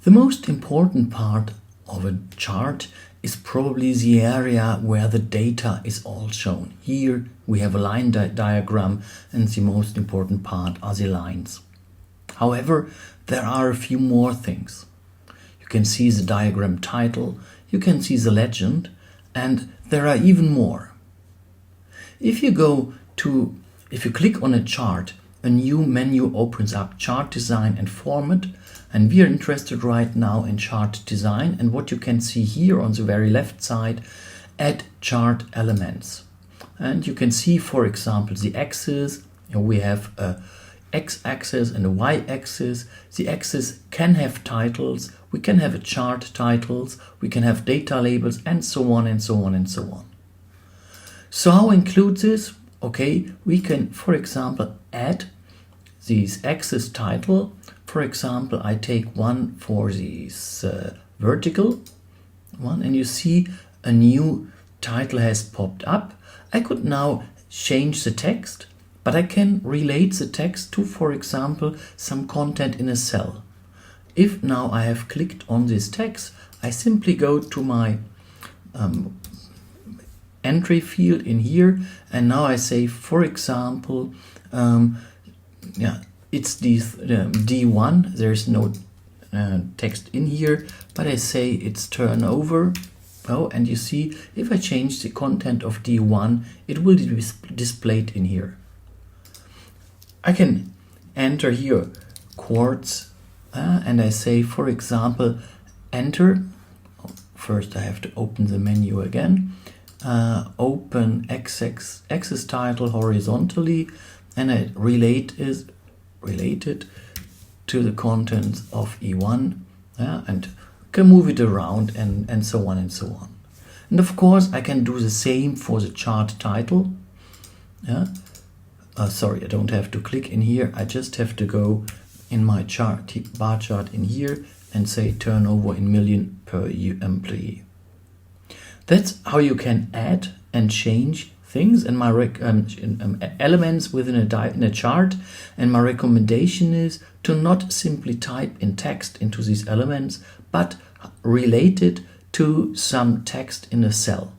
The most important part of a chart is probably the area where the data is all shown. Here we have a line diagram, and the most important part are the lines. However, there are a few more things. You can see the diagram title, you can see the legend, and there are even more. If you click on a chart, a new menu opens up, Chart Design and Format, and we are interested right now in chart design, and what you can see here on the very left side, add chart elements. And you can see, for example, the axis. We have a x-axis and a y-axis. The axis can have titles, we can have a chart titles, we can have data labels, and so on and so on and so on. So how include this? Okay, we can, for example, add these axis title. For example, I take one for this vertical one, and you see a new title has popped up. I could now change the text, but I can relate the text to, for example, some content in a cell. If now I have clicked on this text, I simply go to my entry field in here, and now I say, for example, it's this D1. There's no text in here, but I say it's turnover. Oh, and you see, if I change the content of D1, it will be displayed in here. I can enter here quartz, and I say, for example, enter. First I have to open the menu again. Open axis title horizontally, and I relate it to the contents of E1, and can move it around and so on and so on. And of course I can do the same for the chart title. Sorry, I don't have to click in here. I just have to go in my chart, bar chart in here, and say turnover in million per employee. That's how you can add and change things and my elements within a chart. And my recommendation is to not simply type in text into these elements, but relate it to some text in a cell.